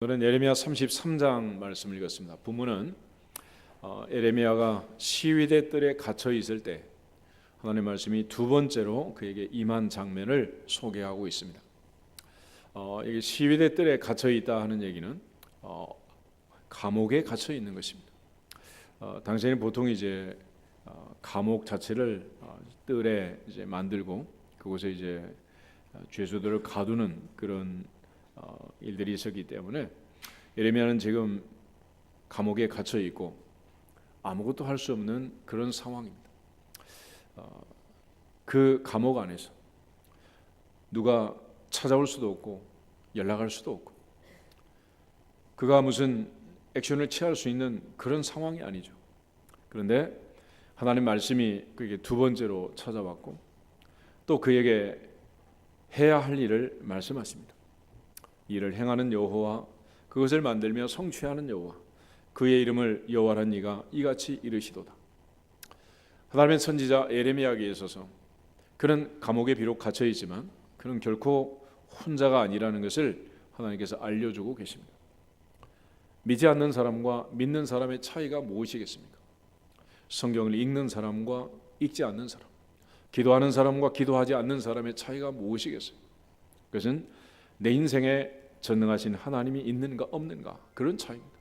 오늘은 예레미야 33장 말씀을 읽었습니다. 본문은 예레미야가 시위대 뜰에 갇혀 있을 때 하나님의 말씀이 두 번째로 그에게 임한 장면을 소개하고 있습니다. 이게 시위대 뜰에 갇혀 있다 하는 얘기는 감옥에 갇혀 있는 것입니다. 당시에는 보통 이제 감옥 자체를 뜰에 이제 만들고 그곳에 이제 죄수들을 가두는 그런 일들이 있었기 때문에 예레미야는 지금 감옥에 갇혀 있고 아무것도 할 수 없는 그런 상황입니다. 그 감옥 안에서 누가 찾아올 수도 없고 연락할 수도 없고 그가 무슨 액션을 취할 수 있는 그런 상황이 아니죠. 그런데 하나님 말씀이 그에게 두 번째로 찾아왔고 또 그에게 해야 할 일을 말씀하십니다. 이를 행하는 여호와 그것을 만들며 성취하는 여호와 그의 이름을 여호와란 이가 이같이 이르시도다. 하나님의 선지자 예레미야에게 있어서 그는 감옥에 비록 갇혀 있지만 그는 결코 혼자가 아니라는 것을 하나님께서 알려주고 계십니다. 믿지 않는 사람과 믿는 사람의 차이가 무엇이겠습니까? 성경을 읽는 사람과 읽지 않는 사람, 기도하는 사람과 기도하지 않는 사람의 차이가 무엇이겠어요? 그것은 내 인생에 전능하신 하나님이 있는가 없는가 그런 차이입니다.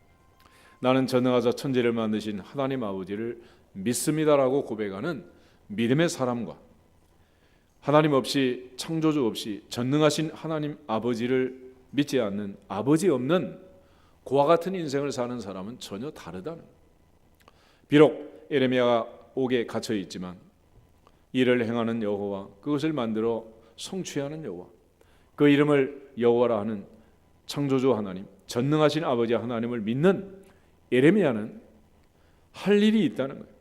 나는 전능하사 천지를 만드신 하나님 아버지를 믿습니다라고 고백하는 믿음의 사람과 하나님 없이 창조주 없이 전능하신 하나님 아버지를 믿지 않는 아버지 없는 고와 같은 인생을 사는 사람은 전혀 다르다는 거예요. 비록 예레미야가 옥에 갇혀 있지만 이를 행하는 여호와 그것을 만들어 성취하는 여호와 그 이름을 여호와라 하는 창조주 하나님 전능하신 아버지 하나님을 믿는 예레미야는 할 일이 있다는 거예요.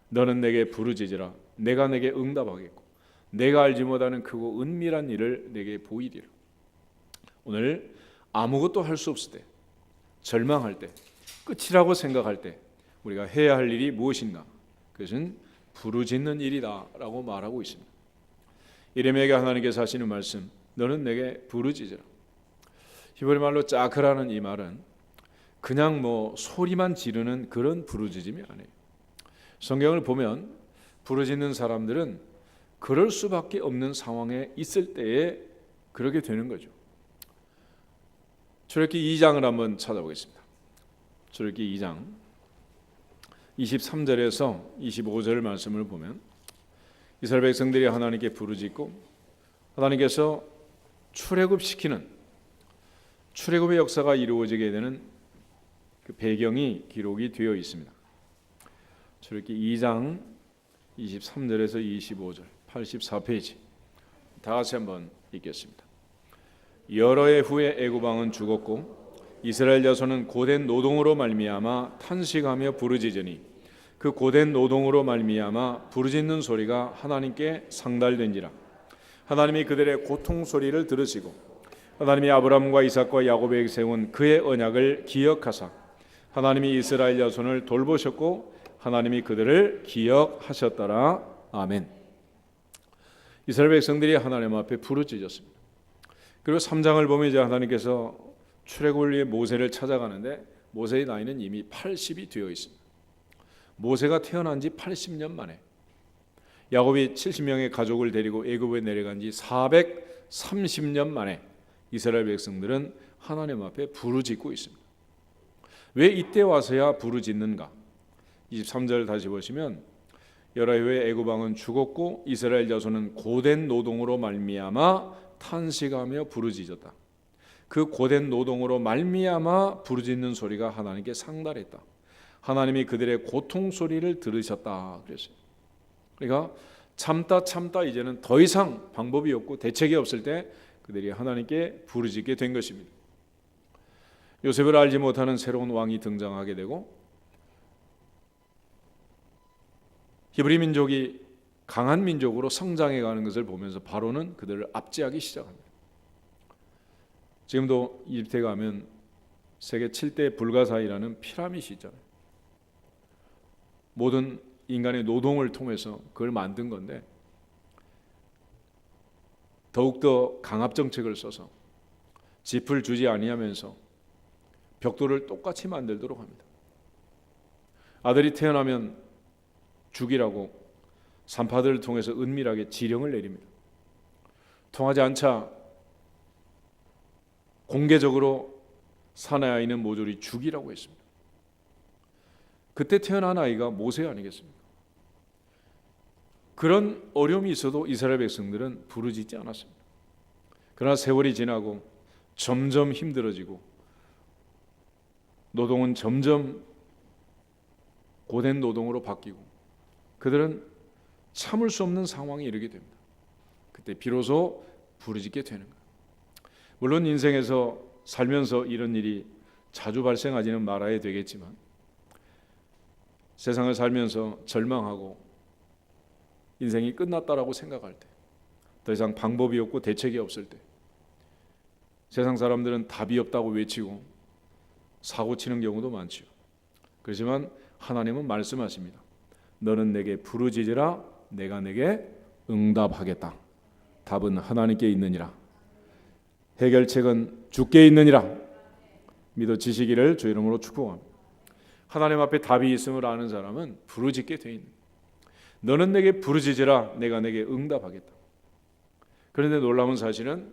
너는 내게 부르짖으라 내가 내게 응답하겠고 내가 알지 못하는 크고 은밀한 일을 내게 보이리라. 오늘 아무것도 할 수 없을 때 절망할 때 끝이라고 생각할 때 우리가 해야 할 일이 무엇인가? 그것은 부르짖는 일이다 라고 말하고 있습니다. 예레미야에게 하나님께서 하시는 말씀 너는 내게 부르짖으라. 히브리 말로 짜크라는 이 말은 그냥 소리만 지르는 그런 부르짖음이 아니에요. 성경을 보면 부르짖는 사람들은 그럴 수밖에 없는 상황에 있을 때에 그렇게 되는 거죠. 출애굽기 2장을 한번 찾아보겠습니다. 출애굽기 2장 23절에서 25절 말씀을 보면 이스라엘 백성들이 하나님께 부르짖고 하나님께서 출애굽시키는 출애굽의 역사가 이루어지게 되는 그 배경이 기록이 되어 있습니다. 출애굽기 2장 23절에서 25절 84페이지 다 같이 한번 읽겠습니다. 여러 해 후에 애굽 왕은 죽었고 이스라엘 자손은 고된 노동으로 말미암아 탄식하며 부르짖으니 그 고된 노동으로 말미암아 부르짖는 소리가 하나님께 상달된지라. 하나님이 그들의 고통 소리를 들으시고 하나님이 아브라함과 이삭과 야곱에게 세운 그의 언약을 기억하사 하나님이 이스라엘 자손을 돌보셨고 하나님이 그들을 기억하셨더라. 아멘. 이스라엘 백성들이 하나님 앞에 부르짖었습니다. 그리고 3장을 보면 이제 하나님께서 출애굽을 위해 모세를 찾아가는데 모세의 나이는 이미 80이 되어 있습니다. 모세가 태어난 지 80년 만에 야곱이 70명의 가족을 데리고 애굽에 내려간 지 430년 만에 이스라엘 백성들은 하나님 앞에 부르짖고 있습니다. 왜 이때 와서야 부르짖는가? 23절 다시 보시면 여러 해 후에 애굽 왕은 죽었고 이스라엘 자손은 고된 노동으로 말미암아 탄식하며 부르짖었다. 그 고된 노동으로 말미암아 부르짖는 소리가 하나님께 상달했다. 하나님이 그들의 고통 소리를 들으셨다 그랬어요. 그러니까 참다 이제는 더 이상 방법이 없고 대책이 없을 때 그들이 하나님께 부르짖게 된 것입니다. 요셉을 알지 못하는 새로운 왕이 등장하게 되고 히브리 민족이 강한 민족으로 성장해가는 것을 보면서 바로는 그들을 압제하기 시작합니다. 지금도 이집트에 가면 세계 7대 불가사의라는 피라밋이 있잖아요. 모든 인간의 노동을 통해서 그걸 만든 건데 더욱더 강압 정책을 써서 짚을 주지 아니하면서 벽돌을 똑같이 만들도록 합니다. 아들이 태어나면 죽이라고 산파들을 통해서 은밀하게 지령을 내립니다. 통하지 않자 공개적으로 사내아이는 모조리 죽이라고 했습니다. 그때 태어난 아이가 모세 아니겠습니까? 그런 어려움이 있어도 이스라엘 백성들은 부르짖지 않았습니다. 그러나 세월이 지나고 점점 힘들어지고 노동은 점점 고된 노동으로 바뀌고 그들은 참을 수 없는 상황에 이르게 됩니다. 그때 비로소 부르짖게 되는 거예요. 물론 인생에서 살면서 이런 일이 자주 발생하지는 말아야 되겠지만 세상을 살면서 절망하고 인생이 끝났다라고 생각할 때, 더 이상 방법이 없고 대책이 없을 때 세상 사람들은 답이 없다고 외치고 사고치는 경우도 많지요. 그렇지만 하나님은 말씀하십니다. 너는 내게 부르짖으라 내가 내게 응답하겠다. 답은 하나님께 있느니라. 해결책은 주께 있느니라. 믿어지시기를 주 이름으로 축복합니다. 하나님 앞에 답이 있음을 아는 사람은 부르짖게 돼 있는. 너는 내게 부르짖으라 내가 내게 응답하겠다. 그런데 놀라운 사실은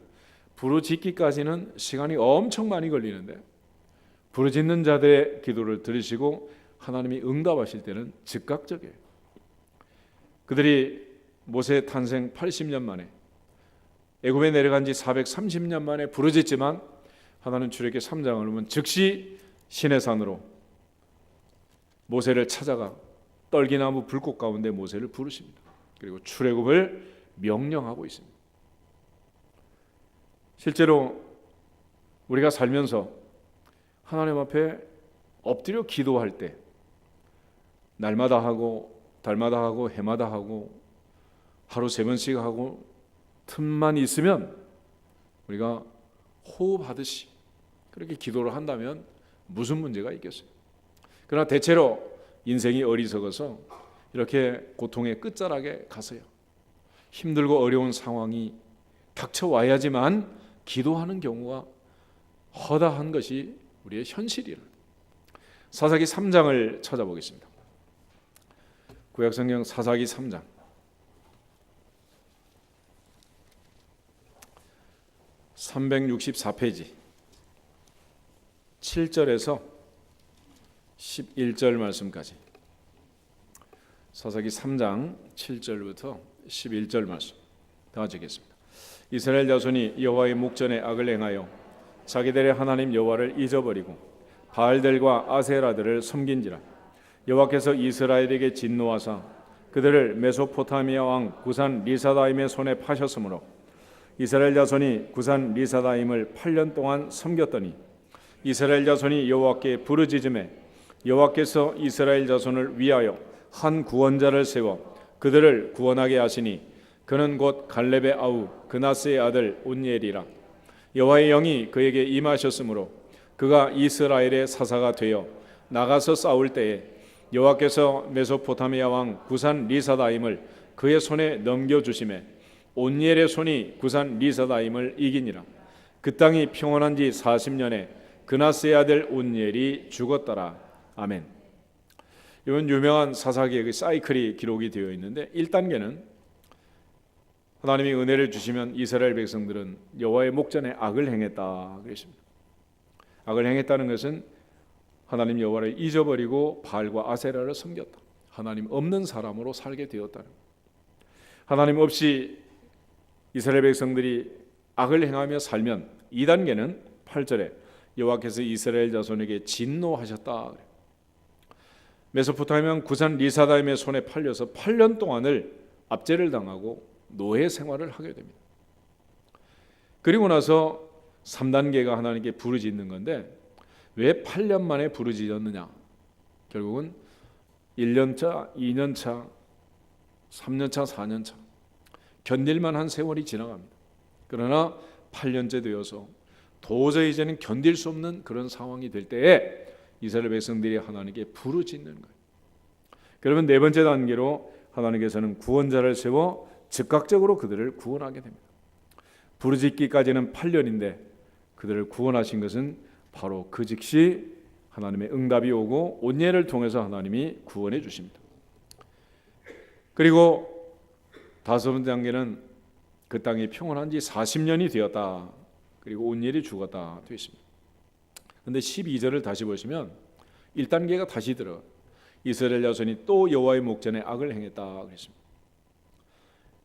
부르짖기까지는 시간이 엄청 많이 걸리는데 부르짖는 자들의 기도를 들으시고 하나님이 응답하실 때는 즉각적이에요. 그들이 모세 탄생 80년 만에 애굽에 내려간 지 430년 만에 부르짖지만 하나님 출애굽기 3장을 보면 즉시 시내산으로 모세를 찾아가 떨기나무 불꽃 가운데 모세를 부르십니다. 그리고 출애굽을 명령하고 있습니다. 실제로 우리가 살면서 하나님 앞에 엎드려 기도할 때 날마다 하고 달마다 하고 해마다 하고 하루 3번씩 하고 틈만 있으면 우리가 호흡하듯이 그렇게 기도를 한다면 무슨 문제가 있겠어요? 그러나 대체로 인생이 어리석어서 이렇게 고통의 끝자락에 가서요. 힘들고 어려운 상황이 닥쳐와야지만 기도하는 경우가 허다한 것이 우리의 현실이라. 사사기 3장을 찾아보겠습니다. 구약성경 사사기 3장 364페이지 7절에서 11절 말씀까지. 사사기 3장 7절부터 11절 말씀 다 같이 읽겠습니다. 이스라엘 자손이 여호와의 목전에 악을 행하여 자기들의 하나님 여호와를 잊어버리고 바알들과 아세라들을 섬긴지라. 여호와께서 이스라엘에게 진노하사 그들을 메소포타미아 왕 구산 리사다임의 손에 파셨으므로 이스라엘 자손이 구산 리사다임을 8년 동안 섬겼더니 이스라엘 자손이 여호와께 부르짖음에 여호와께서 이스라엘 자손을 위하여 한 구원자를 세워 그들을 구원하게 하시니 그는 곧 갈렙의 아우 그나스의 아들 온니엘이라. 여호와의 영이 그에게 임하셨으므로 그가 이스라엘의 사사가 되어 나가서 싸울 때에 여호와께서 메소포타미아 왕 구산 리사다임을 그의 손에 넘겨주심에 온니엘의 손이 구산 리사다임을 이기니라. 그 땅이 평온한 지 40년에 그나스의 아들 온니엘이 죽었더라. 아멘. 이건 유명한 사사기의 사이클이 기록이 되어 있는데 1단계는 하나님이 은혜를 주시면 이스라엘 백성들은 여호와의 목전에 악을 행했다 그랬습니다. 악을 행했다는 것은 하나님 여호와를 잊어버리고 바알과 아세라를 섬겼다. 하나님 없는 사람으로 살게 되었다는 것. 하나님 없이 이스라엘 백성들이 악을 행하며 살면 2단계는 8절에 여호와께서 이스라엘 자손에게 진노하셨다. 메소포타미아 구산 리사다임의 손에 팔려서 8년 동안을 압제를 당하고 노예 생활을 하게 됩니다. 그리고 나서 3단계가 하나님께 부르짖는 건데 왜 8년 만에 부르짖었느냐? 결국은 1년차, 2년차, 3년차, 4년차 견딜만한 세월이 지나갑니다. 그러나 8년째 되어서 도저히 이제는 견딜 수 없는 그런 상황이 될 때에 이스라엘 백성들이 하나님께 부르짖는 거예요. 그러면 4번째 단계로 하나님께서는 구원자를 세워 즉각적으로 그들을 구원하게 됩니다. 부르짖기까지는 8년인데 그들을 구원하신 것은 바로 그 즉시 하나님의 응답이 오고 온예를 통해서 하나님이 구원해 주십니다. 그리고 다섯 번째 단계는 그 땅이 평온한 지 40년이 되었다. 그리고 온예이 죽었다 되어 있습니다. 그런데 12절을 다시 보시면 1단계가 다시 들어가요. 이스라엘 자손이 또 여호와의 목전에 악을 행했다 그랬습니다.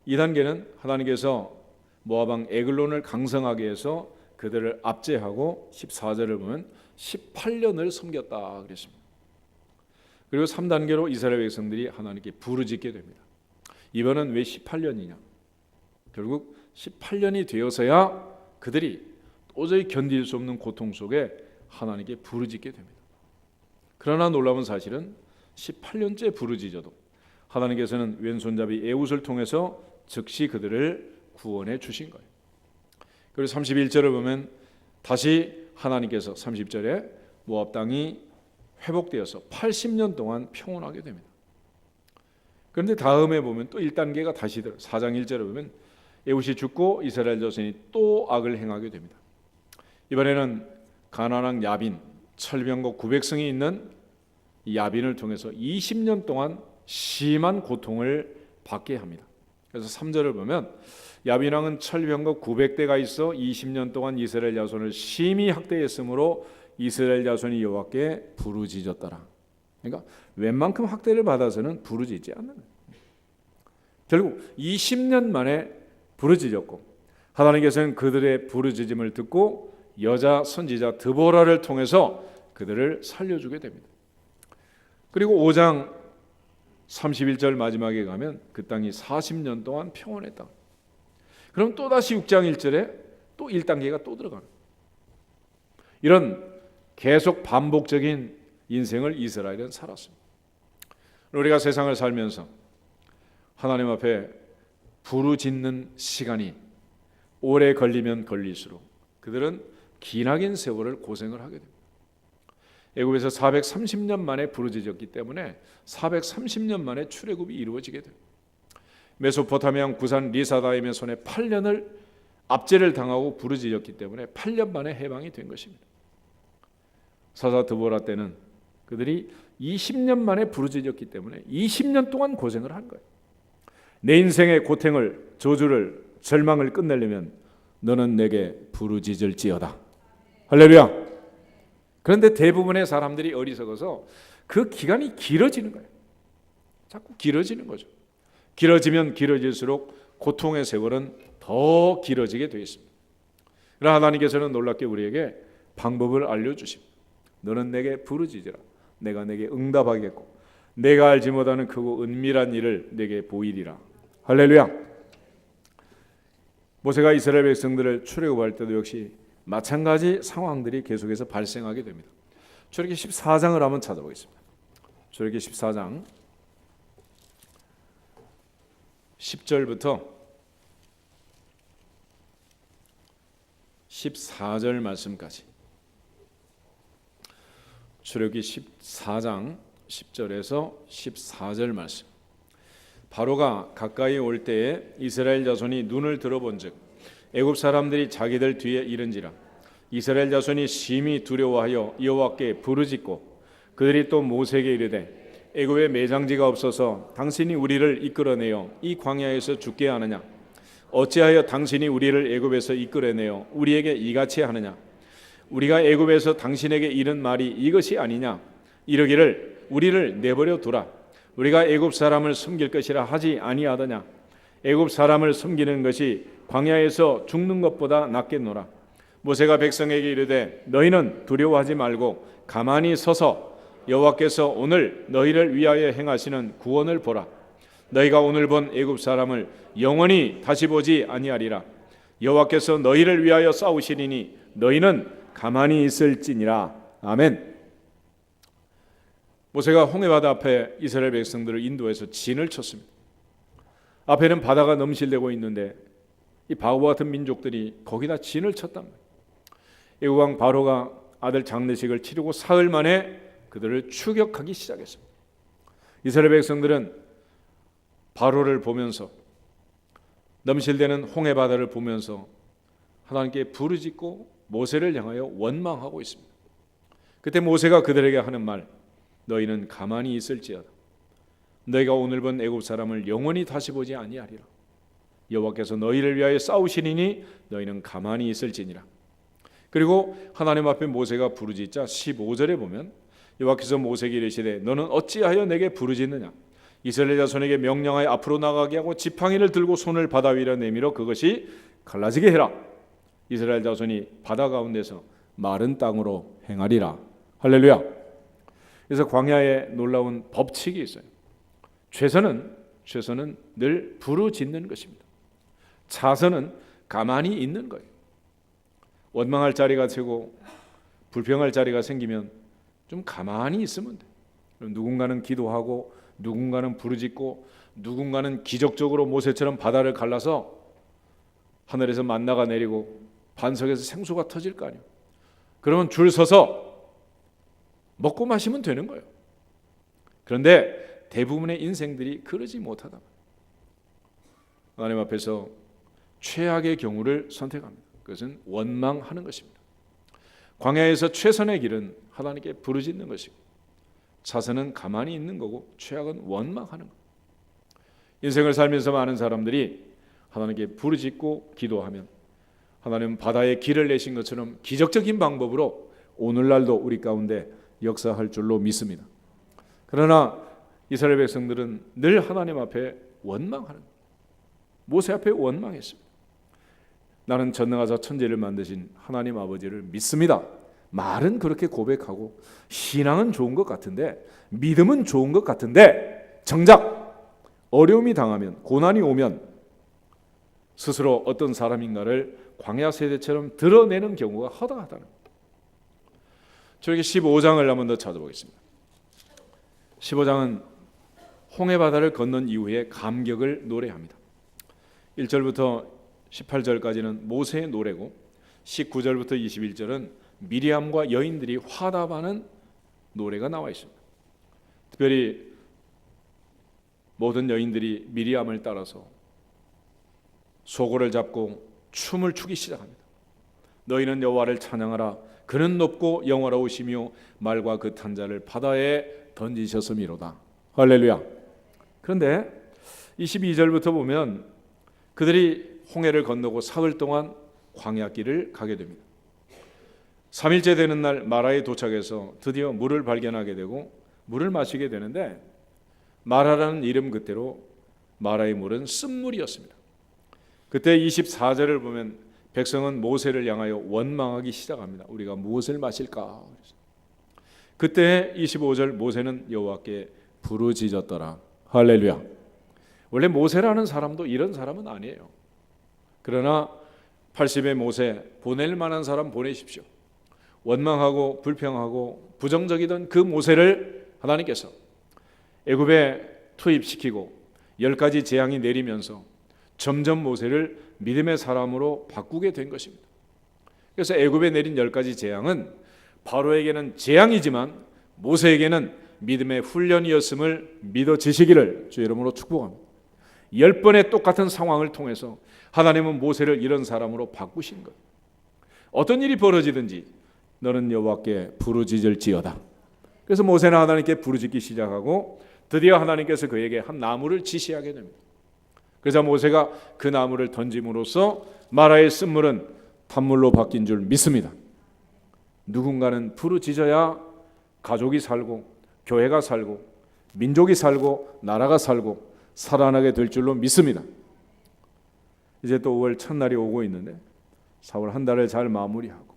2단계는 하나님께서 모압 왕 에글론을 강성하게 해서 그들을 압제하고 14절을 보면 18년을 섬겼다 그랬습니다. 그리고 3단계로 이스라엘 백성들이 하나님께 부르짖게 됩니다. 이번은 왜 18년이냐? 결국 18년이 되어서야 그들이 도저히 견딜 수 없는 고통 속에 하나님께 부르짖게 됩니다. 그러나 놀라운 사실은 18년째 부르짖어도 하나님께서는 왼손잡이 에훗을 통해서 즉시 그들을 구원해 주신 거예요. 그리고 31절을 보면 다시 하나님께서 30절에 모압 땅이 회복되어서 80년 동안 평온하게 됩니다. 그런데 다음에 보면 또 1단계가 다시 들어요. 4장 1절에 보면 에훗이 죽고 이스라엘 자손이 또 악을 행하게 됩니다. 이번에는 가나안 왕 야빈, 철병거 900성이 있는 이 야빈을 통해서 20년 동안 심한 고통을 받게 합니다. 그래서 3절을 보면 야빈 왕은 철병거 900대가 있어 20년 동안 이스라엘 자손을 심히 학대했으므로 이스라엘 자손이 여호와께 부르짖었더라. 그러니까 웬만큼 학대를 받아서는 부르짖지 않는 거예요. 결국 20년 만에 부르짖었고 하나님께서는 그들의 부르짖음을 듣고 여자 선지자 드보라를 통해서 그들을 살려주게 됩니다. 그리고 5장 31절 마지막에 가면 그 땅이 40년 동안 평온했다. 그럼 또다시 6장 1절에 또 1단계가 또 들어가는 이런 계속 반복적인 인생을 이스라엘은 살았습니다. 우리가 세상을 살면서 하나님 앞에 부르짖는 시간이 오래 걸리면 걸릴수록 그들은 기나긴 세월을 고생을 하게 됩니다. 애굽에서 430년 만에 부르짖었기 때문에 430년 만에 출애굽이 이루어지게 됩니다. 메소포타미아 구산 리사다임의 손에 8년을 압제를 당하고 부르짖었기 때문에 8년 만에 해방이 된 것입니다. 사사 드보라 때는 그들이 20년 만에 부르짖었기 때문에 20년 동안 고생을 한 거예요. 내 인생의 고통을, 저주를, 절망을 끝내려면 너는 내게 부르짖을지어다. 할렐루야. 그런데 대부분의 사람들이 어리석어서 그 기간이 길어지는 거예요. 자꾸 길어지는 거죠. 길어지면 길어질수록 고통의 세월은 더 길어지게 되어 있습니다. 그러나 하나님께서는 놀랍게 우리에게 방법을 알려주십니다. 너는 내게 부르짖으라. 내가 내게 응답하겠고 내가 알지 못하는 크고 은밀한 일을 내게 보이리라. 할렐루야. 모세가 이스라엘 백성들을 출애굽할 때도 역시 마찬가지 상황들이 계속해서 발생하게 됩니다. 출애굽기 14장을 한번 찾아보겠습니다. 출애굽기 14장 10절부터 14절 말씀까지. 출애굽기 14장 10절에서 14절 말씀. 바로가 가까이 올 때에 이스라엘 자손이 눈을 들어본즉 애굽 사람들이 자기들 뒤에 이른지라. 이스라엘 자손이 심히 두려워하여 여호와께 부르짖고 그들이 또 모세에게 이르되 애굽에 매장지가 없어서 당신이 우리를 이끌어내어 이 광야에서 죽게 하느냐? 어찌하여 당신이 우리를 애굽에서 이끌어내어 우리에게 이같이 하느냐? 우리가 애굽에서 당신에게 이른 말이 이것이 아니냐? 이르기를 우리를 내버려 두라. 우리가 애굽 사람을 섬길 것이라 하지 아니하더냐? 애굽 사람을 섬기는 것이 광야에서 죽는 것보다 낫겠노라. 모세가 백성에게 이르되 너희는 두려워하지 말고 가만히 서서 여호와께서 오늘 너희를 위하여 행하시는 구원을 보라. 너희가 오늘 본 애굽 사람을 영원히 다시 보지 아니하리라. 여호와께서 너희를 위하여 싸우시리니 너희는 가만히 있을지니라. 아멘. 모세가 홍해바다 앞에 이스라엘 백성들을 인도해서 진을 쳤습니다. 앞에는 바다가 넘실대고 있는데 이 바보 같은 민족들이 거기다 진을 쳤단 말이에요. 애굽 왕 바로가 아들 장례식을 치르고 사흘 만에 그들을 추격하기 시작했습니다. 이스라엘 백성들은 바로를 보면서 넘실대는 홍해바다를 보면서 하나님께 부르짖고 모세를 향하여 원망하고 있습니다. 그때 모세가 그들에게 하는 말, 너희는 가만히 있을지어다. 너희가 오늘 본 애굽 사람을 영원히 다시 보지 아니하리라. 여호와께서 너희를 위하여 싸우시리니 너희는 가만히 있을지니라. 그리고 하나님 앞에 모세가 부르짖자 15절에 보면 여호와께서 모세에게 이르시되 너는 어찌하여 내게 부르짖느냐. 이스라엘 자손에게 명령하여 앞으로 나가게 하고 지팡이를 들고 손을 바다 위로 내밀어 그것이 갈라지게 해라. 이스라엘 자손이 바다 가운데서 마른 땅으로 행하리라. 할렐루야. 그래서 광야에 놀라운 법칙이 있어요. 최선은 늘 부르짖는 것입니다. 차선은 가만히 있는 거예요. 원망할 자리가 되고 불평할 자리가 생기면 좀 가만히 있으면 돼. 누군가는 기도하고 누군가는 부르짖고 누군가는 기적적으로 모세처럼 바다를 갈라서 하늘에서 만나가 내리고 반석에서 생수가 터질 거 아니에요. 그러면 줄 서서 먹고 마시면 되는 거예요. 그런데 대부분의 인생들이 그러지 못하다. 하나님 앞에서 최악의 경우를 선택합니다. 그것은 원망하는 것입니다. 광야에서 최선의 길은 하나님께 부르짖는 것이고 차선은 가만히 있는 거고 최악은 원망하는 것. 인생을 살면서 많은 사람들이 하나님께 부르짖고 기도하면 하나님은 바다에 길을 내신 것처럼 기적적인 방법으로 오늘날도 우리 가운데 역사할 줄로 믿습니다. 그러나 이스라엘 백성들은 늘 하나님 앞에 원망하는 거예요. 모세 앞에 원망했습니다. 나는 전능하사 천지를 만드신 하나님 아버지를 믿습니다. 말은 그렇게 고백하고 신앙은 좋은 것 같은데 믿음은 좋은 것 같은데 정작 어려움이 당하면 고난이 오면 스스로 어떤 사람인가를 광야 세대처럼 드러내는 경우가 허다하다는 겁니다. 저에게 15장을 한번 더 찾아보겠습니다. 15장은 홍해바다를 건넌 이후에 감격을 노래합니다. 1절부터 18절까지는 모세의 노래고 19절부터 21절은 미리암과 여인들이 화답하는 노래가 나와 있습니다. 특별히 모든 여인들이 미리암을 따라서 소고를 잡고 춤을 추기 시작합니다. 너희는 여호와를 찬양하라. 그는 높고 영화로우시며 말과 그 탄자를 바다에 던지셨음이로다. 할렐루야. 그런데 22절부터 보면 그들이 홍해를 건너고 사흘 동안 광야길을 가게 됩니다. 3일째 되는 날 마라에 도착해서 드디어 물을 발견하게 되고 물을 마시게 되는데 마라라는 이름 그대로 마라의 물은 쓴물이었습니다. 그때 24절을 보면 백성은 모세를 향하여 원망하기 시작합니다. 우리가 무엇을 마실까? 그때 25절 모세는 여호와께 부르짖었더라. 할렐루야. 원래 모세라는 사람도 이런 사람은 아니에요. 그러나 80의 모세 보낼 만한 사람 보내십시오. 원망하고 불평하고 부정적이던 그 모세를 하나님께서 애굽에 투입시키고 10가지 재앙이 내리면서 점점 모세를 믿음의 사람으로 바꾸게 된 것입니다. 그래서 애굽에 내린 10가지 재앙은 바로에게는 재앙이지만 모세에게는 믿음의 훈련이었음을 믿어지시기를 주의 이름으로 축복합니다. 10번의 똑같은 상황을 통해서 하나님은 모세를 이런 사람으로 바꾸신 것. 어떤 일이 벌어지든지 너는 여호와께 부르짖을지어다. 그래서 모세는 하나님께 부르짖기 시작하고 드디어 하나님께서 그에게 한 나무를 지시하게 됩니다. 그래서 모세가 그 나무를 던짐으로써 마라의 쓴물은 탄물로 바뀐 줄 믿습니다. 누군가는 부르짖어야 가족이 살고 교회가 살고 민족이 살고 나라가 살고 살아나게 될 줄로 믿습니다. 이제 또 5월 첫날이 오고 있는데 4월 한 달을 잘 마무리하고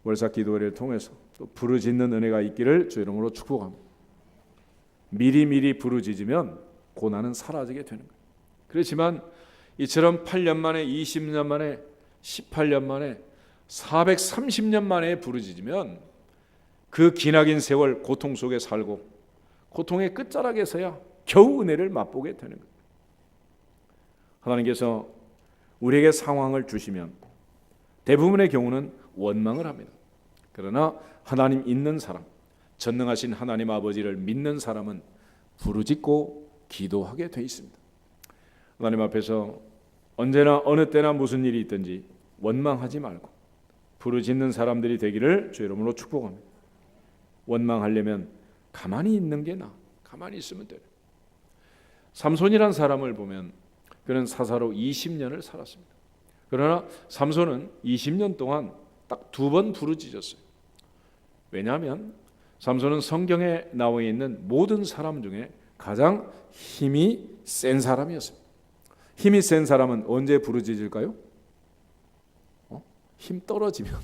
월삭 기도회를 통해서 또 부르짖는 은혜가 있기를 주 이름으로 축복합니다. 미리 부르짖으면 고난은 사라지게 되는 거예요. 그렇지만 이처럼 8년 만에 20년 만에 18년 만에 430년 만에 부르짖으면 그 기나긴 세월 고통 속에 살고 고통의 끝자락에서야 겨우 은혜를 맛보게 되는 거예요. 하나님께서 우리에게 상황을 주시면 대부분의 경우는 원망을 합니다. 그러나 하나님 있는 사람, 전능하신 하나님 아버지를 믿는 사람은 부르짖고 기도하게 돼 있습니다. 하나님 앞에서 언제나 어느 때나 무슨 일이 있든지 원망하지 말고 부르짖는 사람들이 되기를 주 이름으로 축복합니다. 원망하려면 가만히 있는 게 나아. 가만히 있으면 돼. 삼손이란 사람을 보면 그는 사사로 20년을 살았습니다. 그러나 삼손은 20년 동안 딱 2번 부르짖었어요. 왜냐하면 삼손은 성경에 나와 있는 모든 사람 중에 가장 힘이 센 사람이었어요. 힘이 센 사람은 언제 부르짖을까요? 힘 떨어지면,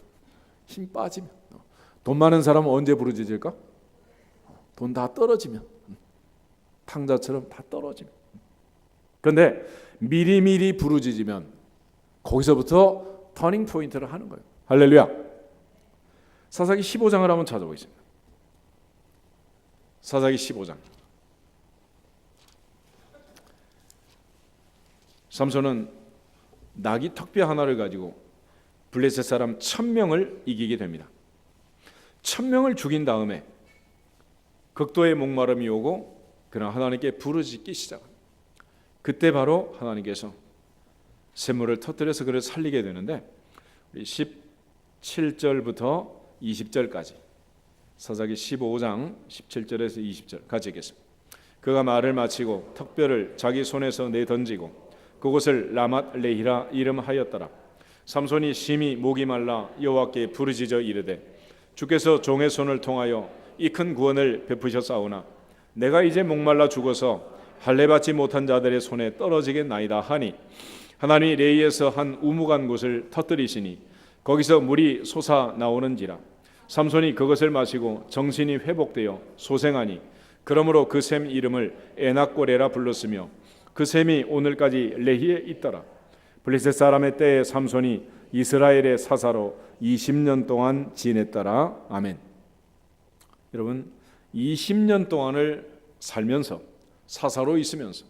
힘 빠지면. 돈 많은 사람은 언제 부르짖을까? 돈 다 떨어지면, 탕자처럼 다 떨어지면. 그런데 미리미리 부르짖으면 거기서부터 터닝 포인트를 하는 거예요. 할렐루야. 사사기 15장을 한번 찾아보겠습니다. 사사기 15장. 삼손은 나귀 턱뼈 하나를 가지고 블레셋 사람 1000명을 이기게 됩니다. 1000명을 죽인 다음에 극도의 목마름이 오고 그러나 하나님께 부르짖기 시작합니다. 그때 바로 하나님께서 샘물을 터뜨려서 그를 살리게 되는데, 우리 17절부터 20절까지 사사기 15장 17절에서 20절 같이 읽겠습니다. 그가 말을 마치고 턱뼈를 자기 손에서 내던지고 그곳을 라맛 레히라 이름하였더라. 삼손이 심히 목이 말라 여호와께 부르짖어 이르되 주께서 종의 손을 통하여 이 큰 구원을 베푸셨사오나 내가 이제 목말라 죽어서 할례받지 못한 자들의 손에 떨어지겠나이다 하니 하나님이 레이에서 한 우묵한 곳을 터뜨리시니 거기서 물이 솟아 나오는지라. 삼손이 그것을 마시고 정신이 회복되어 소생하니 그러므로 그 샘 이름을 에낙고레라 불렀으며 그 샘이 오늘까지 레히에 있더라. 블레셋 사람의 때에 삼손이 이스라엘의 사사로 20년 동안 지냈더라. 아멘. 여러분, 20년 동안을 살면서 사사로 있으면서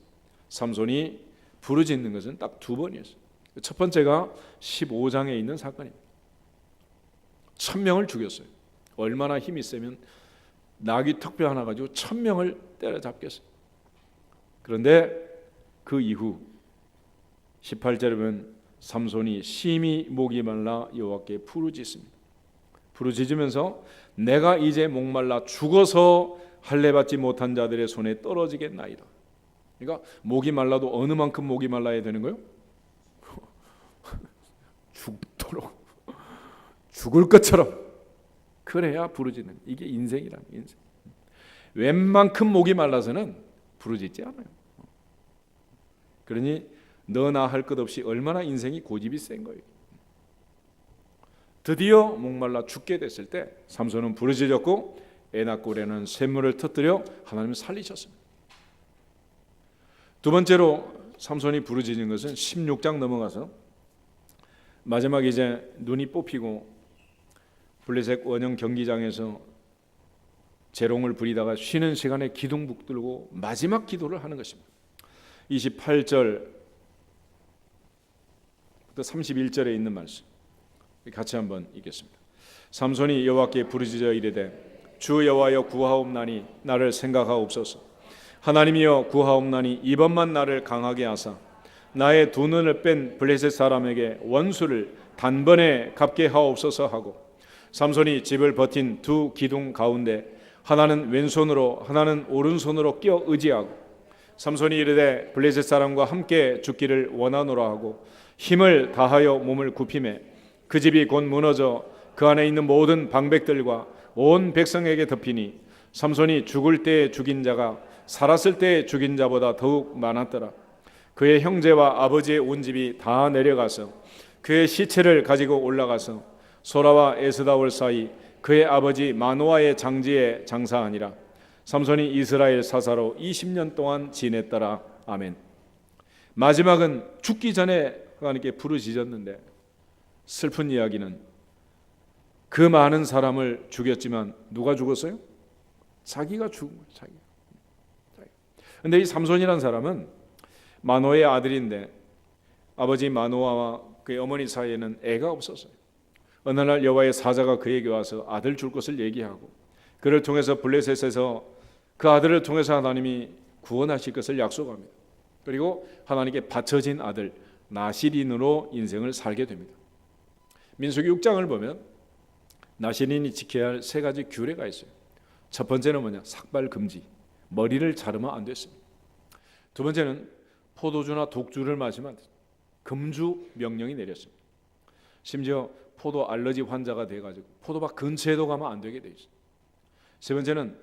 삼손이 부르짖는 것은 딱 2번이었어요. 첫 번째가 15장에 있는 사건입니다. 1000명을 죽였어요. 얼마나 힘이 세면 나귀 턱뼈 하나 가지고 1000명을 때려잡겠어요. 그런데 그 이후 18절에 보면 삼손이 심히 목이 말라 여호와께 부르짖습니다. 부르짖으면서 내가 이제 목말라 죽어서 할례받지 못한 자들의 손에 떨어지겠나이다. 그러니까 목이 말라도 어느 만큼 목이 말라야 되는 거예요? 죽도록 죽을 것처럼 그래야 부르짖는, 이게 인생이라는 인생. 웬만큼 목이 말라서는 부르짖지 않아요. 그러니 너나 할 것 없이 얼마나 인생이 고집이 센 거예요. 드디어 목말라 죽게 됐을 때 삼손은 부르짖었고 에낙고레는 샘물을 터뜨려 하나님을 살리셨습니다. 두 번째로 삼손이 부르짖는 것은 16장 넘어가서 마지막 이제 눈이 뽑히고 블레셋 원형 경기장에서 재롱을 부리다가 쉬는 시간에 기둥 붙들고 마지막 기도를 하는 것입니다. 28절부터 31절에 있는 말씀 같이 한번 읽겠습니다. 삼손이 여호와께 부르짖어 이르되 주 여호와여 구하옵나니 나를 생각하옵소서. 하나님이여 구하옵나니 이번만 나를 강하게 하사 나의 2눈을 뺀 블레셋 사람에게 원수를 단번에 갚게 하옵소서 하고, 삼손이 집을 버틴 2 기둥 가운데 하나는 왼손으로 하나는 오른손으로 끼어 의지하고, 삼손이 이르되 블레셋 사람과 함께 죽기를 원하노라 하고 힘을 다하여 몸을 굽히매 그 집이 곧 무너져 그 안에 있는 모든 방백들과 온 백성에게 덮이니 삼손이 죽을 때에 죽인 자가 살았을 때에 죽인 자보다 더욱 많았더라. 그의 형제와 아버지의 온 집이 다 내려가서 그의 시체를 가지고 올라가서 소라와 에스다올 사이 그의 아버지 마노아의 장지에 장사하니라. 삼손이 이스라엘 사사로 20년 동안 지냈더라. 아멘. 마지막은 죽기 전에 하나님께 부르짖었는데 슬픈 이야기는 그 많은 사람을 죽였지만 누가 죽었어요? 자기가 죽은 거예요. 자기가. 그런데 이 삼손이라는 사람은 마노의 아들인데 아버지 마노아와 그의 어머니 사이에는 애가 없었어요. 어느 날 여호와의 사자가 그에게 와서 아들 줄 것을 얘기하고 그를 통해서 블레셋에서 그 아들을 통해서 하나님이 구원하실 것을 약속합니다. 그리고 하나님께 바쳐진 아들 나시린으로 인생을 살게 됩니다. 민수기 6장을 보면 나시린이 지켜야 할 세 가지 규례가 있어요. 첫 번째는 뭐냐? 삭발 금지. 머리를 자르면 안 됐습니다. 두 번째는 포도주나 독주를 마시면 안 됐습니다. 금주 명령이 내렸습니다. 심지어 포도 알러지 환자가 돼가지고 포도밭 근처에도 가면 안 되게 돼 있어요. 세 번째는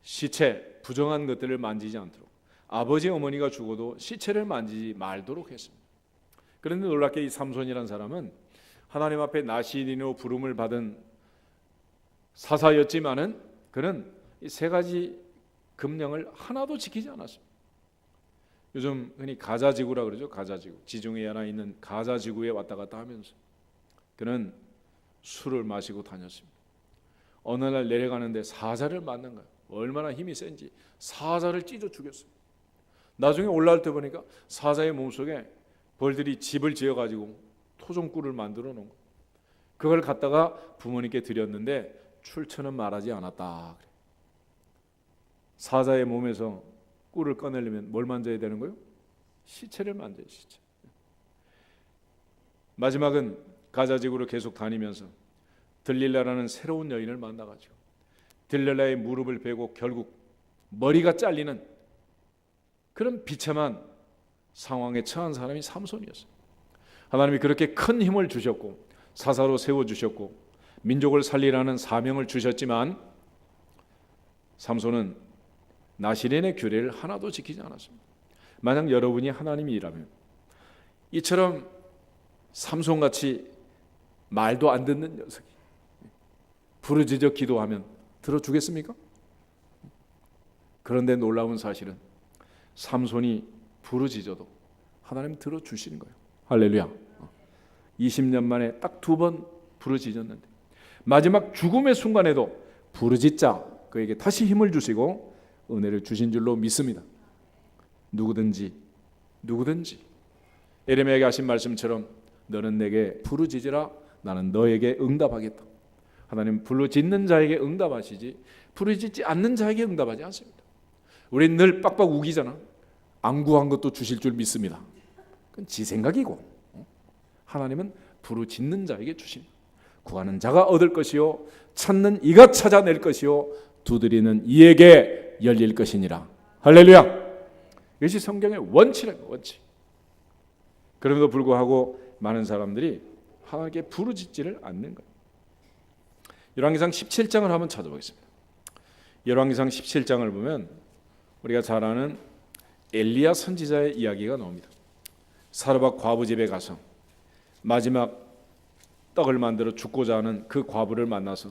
시체, 부정한 것들을 만지지 않도록, 아버지 어머니가 죽어도 시체를 만지지 말도록 했습니다. 그런데 놀랍게 이 삼손이라는 사람은 하나님 앞에 나시린으로 부름을 받은 사사였지만은 그는 이 세 가지 금령을 하나도 지키지 않았습니다. 요즘 흔히 가자지구라 그러죠. 가자지구. 지중해 하나 있는 가자지구에 왔다 갔다 하면서 그는 술을 마시고 다녔습니다. 어느 날 내려가는데 사자를 만난 거예요. 얼마나 힘이 센지 사자를 찢어 죽였어요. 나중에 올라올 때 보니까 사자의 몸속에 벌들이 집을 지어가지고 토종꿀을 만들어 놓은 거예요. 그걸 갖다가 부모님께 드렸는데 출처는 말하지 않았다. 사자의 몸에서 꿀을 꺼내려면 뭘 만져야 되는 거예요? 시체를 만져요. 시체. 마지막은 가자지구로 계속 다니면서 들릴라라는 새로운 여인을 만나가지고 들릴라의 무릎을 베고 결국 머리가 잘리는 그런 비참한 상황에 처한 사람이 삼손이었어요. 하나님이 그렇게 큰 힘을 주셨고 사사로 세워주셨고 민족을 살리라는 사명을 주셨지만 삼손은 나시린의 규례를 하나도 지키지 않았습니다. 만약 여러분이 하나님이라면 이처럼 삼손같이 말도 안 듣는 녀석이 부르짖어 기도하면 들어주겠습니까? 그런데 놀라운 사실은 삼손이 부르짖어도 하나님 들어주시는 거예요. 할렐루야. 20년 만에 딱 2번 부르짖었는데 마지막 죽음의 순간에도 부르짖자 그에게 다시 힘을 주시고 은혜를 주신 줄로 믿습니다. 누구든지 에레미야에게 하신 말씀처럼 너는 내게 부르짖으라 나는 너에게 응답하겠다. 하나님 부르짖는 자에게 응답하시지 부르짖지 않는 자에게 응답하지 않습니다. 우린 늘 빡빡 우기잖아. 안 구한 것도 주실 줄 믿습니다. 그건 지 생각이고 하나님은 부르짖는 자에게 주십니다. 구하는 자가 얻을 것이요 찾는 이가 찾아낼 것이요 두드리는 이에게 열릴 것이니라. 할렐루야. 이것이 성경의 원칙이에요. 원칙. 그럼에도 불구하고 많은 사람들이 하나님께 부르짖지를 않는 거예요. 열왕기상 17장을 한번 찾아보겠습니다. 열왕기상 17장을 보면 우리가 잘 아는 엘리야 선지자의 이야기가 나옵니다. 사르밧 과부 집에 가서 마지막 떡을 만들어 죽고자 하는 그 과부를 만나서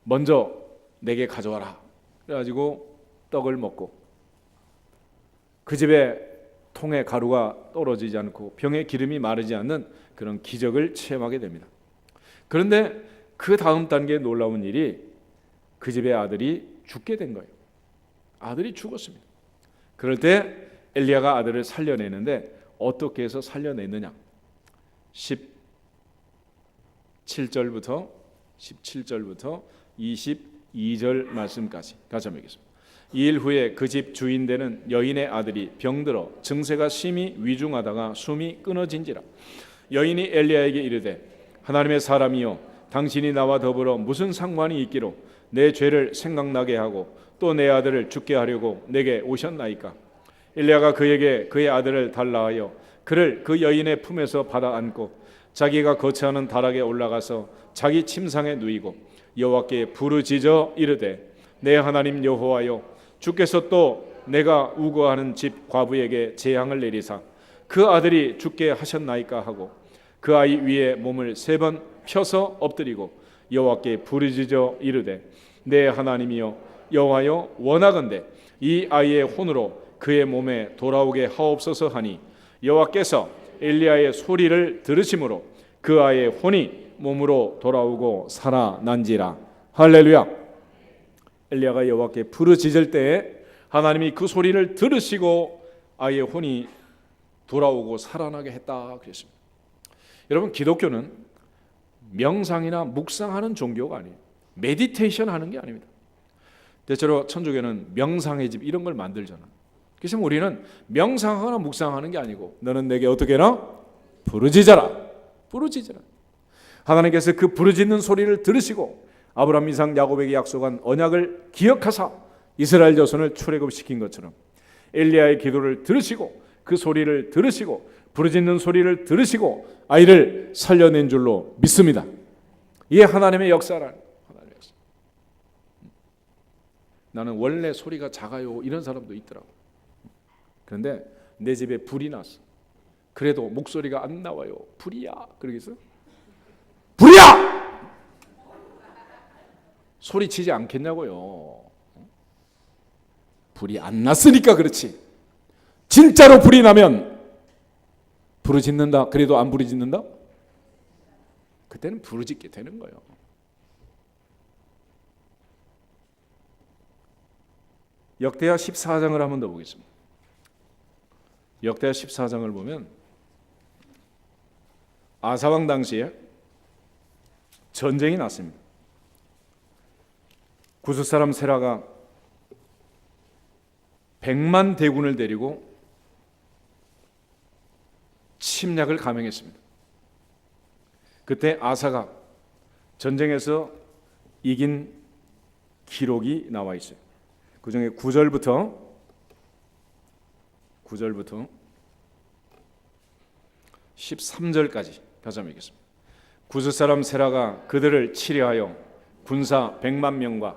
먼저 내게 가져와라. 그래가지고 떡을 먹고 그 집에 통에 가루가 떨어지지 않고 병에 기름이 마르지 않는 그런 기적을 체험하게 됩니다. 그런데 그 다음 단계에 놀라운 일이 그 집의 아들이 죽게 된 거예요. 아들이 죽었습니다. 그럴 때 엘리야가 아들을 살려내는데 어떻게 해서 살려냈느냐? 17절부터 22절 말씀까지 같이 한번 읽겠습니다. 2일 후에 그 집 주인 되는 여인의 아들이 병들어 증세가 심히 위중하다가 숨이 끊어진지라. 여인이 엘리야에게 이르되 하나님의 사람이여 당신이 나와 더불어 무슨 상관이 있기로 내 죄를 생각나게 하고 또 내 아들을 죽게 하려고 내게 오셨나이까. 엘리야가 그에게 그의 아들을 달라 하여 그를 그 여인의 품에서 받아 안고 자기가 거처하는 다락에 올라가서 자기 침상에 누이고 여호와께 부르짖어 이르되 내 하나님 여호와여 주께서 또 내가 우거하는 집 과부에게 재앙을 내리사 그 아들이 죽게 하셨나이까 하고 그 아이 위에 몸을 3번 펴서 엎드리고 여호와께 부르짖어 이르되 내 하나님이여 여호와여 원하건대 이 아이의 혼으로 그의 몸에 돌아오게 하옵소서 하니 여호와께서 엘리야의 소리를 들으심으로 그 아이의 혼이 몸으로 돌아오고 살아난지라. 할렐루야. 엘리야가 여호와께 부르짖을 때에 하나님이 그 소리를 들으시고 아이의 혼이 돌아오고 살아나게 했다 그랬습니다. 여러분, 기독교는 명상이나 묵상하는 종교가 아니에요. 메디테이션 하는 게 아닙니다. 대체로 천주교는 명상의 집 이런 걸 만들잖아. 그래서 우리는 명상하거나 묵상하는 게 아니고 너는 내게 어떻게 해라? 부르짖어라. 부르짖어라. 하나님께서 그 부르짖는 소리를 들으시고 아브라함, 이삭, 야곱에게 약속한 언약을 기억하사 이스라엘 자손을 출애굽시킨 것처럼 엘리야의 기도를 들으시고 그 소리를 들으시고 부르짖는 소리를 들으시고 아이를 살려낸 줄로 믿습니다. 이게 하나님의 역사라는 하나님의 역사. 나는 원래 소리가 작아요 이런 사람도 있더라고. 그런데 내 집에 불이 났어. 그래도 목소리가 안 나와요. 불이야. 그러겠어? 불이야! 소리치지 않겠냐고요. 불이 안 났으니까 그렇지. 진짜로 불이 나면 부르짖는다. 그래도 안 부르짖는다? 그때는 부르짖게 되는 거예요. 역대하 14장을 한 번 더 보겠습니다. 역대하 14장을 보면 아사왕 당시에 전쟁이 났습니다. 구스 사람 세라가 100만 대군을 데리고 침략을 감행했습니다. 그때 아사가 전쟁에서 이긴 기록이 나와 있어요. 그 중에 9절부터 13절까지 다시 한번 읽겠습니다. 구스 사람 세라가 그들을 치려하여 군사 100만 명과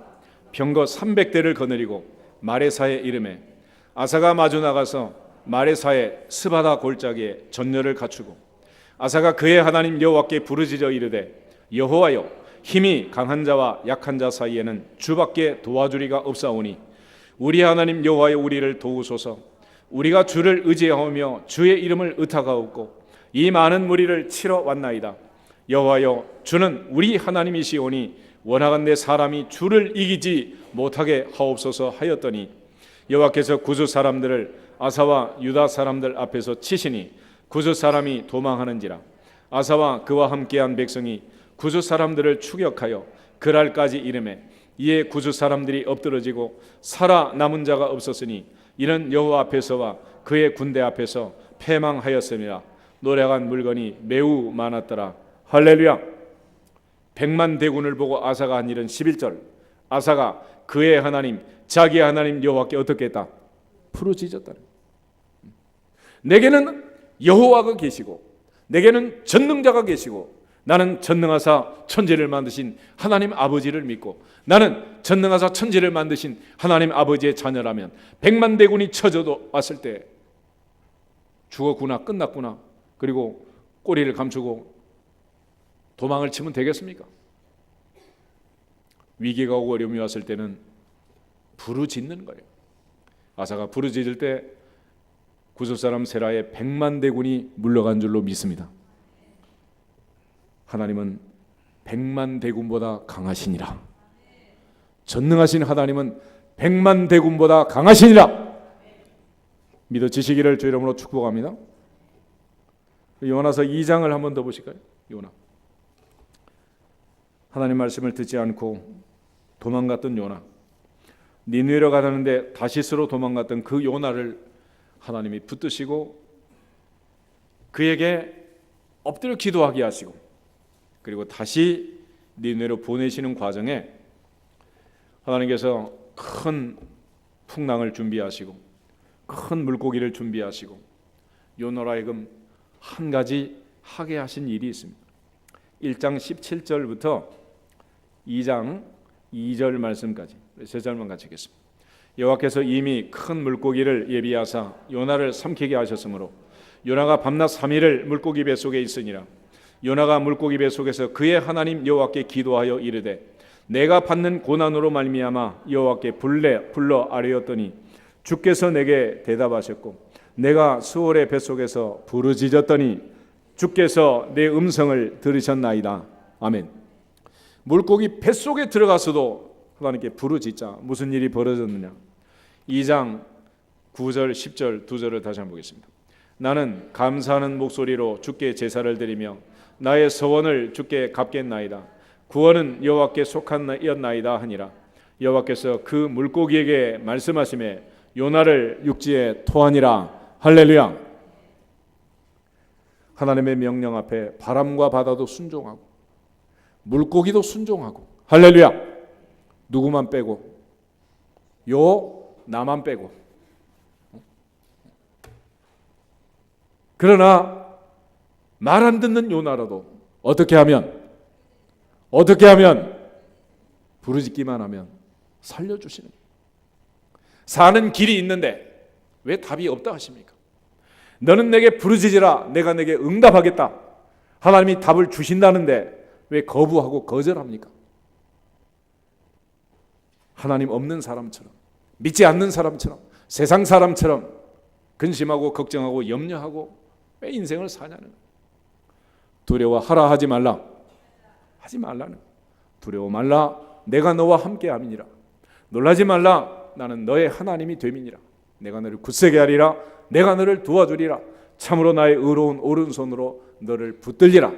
병거 300대를 거느리고 마레사에 이르매 아사가 마주 나가서 마레사의 스바다 골짜기에 전열을 갖추고 아사가 그의 하나님 여호와께 부르짖어 이르되 여호와여 힘이 강한 자와 약한 자 사이에는 주밖에 도와주리가 없사오니 우리 하나님 여호와여 우리를 도우소서. 우리가 주를 의지하며 주의 이름을 의탁하옵고 이 많은 무리를 치러 왔나이다. 여호와여 주는 우리 하나님이시오니 원하건대 사람이 주를 이기지 못하게 하옵소서 하였더니 여호와께서 구스 사람들을 아사와 유다 사람들 앞에서 치시니 구스 사람이 도망하는지라. 아사와 그와 함께한 백성이 구스 사람들을 추격하여 그랄까지 이르매 이에 구스 사람들이 엎드러지고 살아남은 자가 없었으니 이는 여호와 앞에서와 그의 군대 앞에서 패망하였음이라. 노래한 물건이 매우 많았더라. 할렐루야. 100만 대군을 보고 아사가 한 일은 11절. 아사가 그의 하나님 자기 하나님 여호와께 어떻게 했다? 부르짖었다. 내게는 여호와가 계시고 내게는 전능자가 계시고 나는 전능하사 천지를 만드신 하나님 아버지를 믿고 나는 전능하사 천지를 만드신 하나님 아버지의 자녀라면 100만 대군이 쳐져도 왔을 때 죽었구나 끝났구나 그리고 꼬리를 감추고 도망을 치면 되겠습니까? 위기가 오고 어려움이 왔을 때는 부르짖는 거예요. 아사가 부르짖을 때 구스 사람 세라의 100만 대군이 물러간 줄로 믿습니다. 하나님은 100만 대군보다 강하시니라. 전능하신 하나님은 100만 대군보다 강하시니라. 믿어지시기를 주 이름으로 축복합니다. 요나서 2장을 한 번 더 보실까요? 요나. 하나님 말씀을 듣지 않고 도망갔던 요나. 니느웨로 가려는데 다시스로 도망갔던 그 요나를 하나님이 붙드시고 그에게 엎드려 기도하게 하시고 그리고 다시 니느웨로 보내시는 과정에 하나님께서 큰 풍랑을 준비하시고 큰 물고기를 준비하시고 요나로 하여금 한 가지 하게 하신 일이 있습니다. 1장 17절부터 2장 2절 말씀까지 세 절만 같이 읽겠습니다. 여호와께서 이미 큰 물고기를 예비하사 요나를 삼키게 하셨으므로 요나가 밤낮 3일을 물고기 뱃속에 있으니라. 요나가 물고기 뱃속에서 그의 하나님 여호와께 기도하여 이르되 내가 받는 고난으로 말미암아 여호와께 불러 아뢰었더니 주께서 내게 대답하셨고 내가 수월의 뱃속에서 부르짖었더니 주께서 내 음성을 들으셨나이다. 아멘. 물고기 뱃속에 들어가서도 하나님께 부르짖자. 무슨 일이 벌어졌느냐? 2장 9절 10절 두 절을 다시 한번 보겠습니다. 나는 감사하는 목소리로 주께 제사를 드리며 나의 서원을 주께 갚겠나이다. 구원은 여호와께 속한이었나이다 하니라. 여호와께서 그 물고기에게 말씀하시매 요나를 육지에 토하니라. 할렐루야. 하나님의 명령 앞에 바람과 바다도 순종하고 물고기도 순종하고, 할렐루야. 누구만 빼고? 나만 빼고. 그러나 말 안 듣는 요나라도 어떻게 하면 부르짖기만 하면 살려주시는 거예요. 사는 길이 있는데 왜 답이 없다 하십니까? 너는 내게 부르짖으라, 내가 내게 응답하겠다. 하나님이 답을 주신다는데 왜 거부하고 거절합니까? 하나님 없는 사람처럼, 믿지 않는 사람처럼, 세상 사람처럼 근심하고 걱정하고 염려하고 왜 인생을 사냐는 거예요. 두려워하라 하지 말라. 하지 말라는 거예요. 두려워 말라, 내가 너와 함께함이니라. 놀라지 말라, 나는 너의 하나님이 됨이니라. 내가 너를 굳세게 하리라. 내가 너를 도와주리라. 참으로 나의 의로운 오른손으로 너를 붙들리라.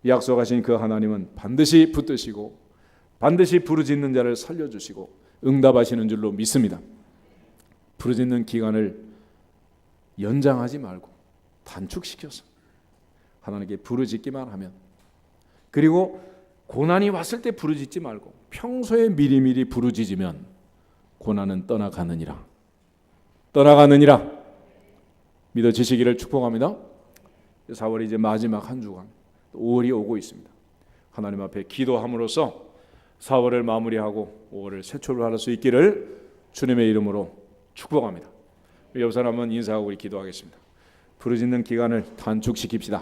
약속하신 그 하나님은 반드시 붙드시고 반드시 부르짖는 자를 살려주시고 응답하시는 줄로 믿습니다. 부르짖는 기간을 연장하지 말고 단축시켜서 하나님께 부르짖기만 하면, 그리고 고난이 왔을 때 부르짖지 말고 평소에 미리미리 부르짖으면 고난은 떠나가느니라 믿어지시기를 축복합니다. 4월이 이제 마지막 한 주간, 5월이 오고 있습니다. 하나님 앞에 기도함으로써 4월을 마무리하고 5월을 새 출발할 수 있기를 주님의 이름으로 축복합니다. 옆 사람은 인사하고 우리 기도하겠습니다. 부르짖는 기간을 단축시킵시다.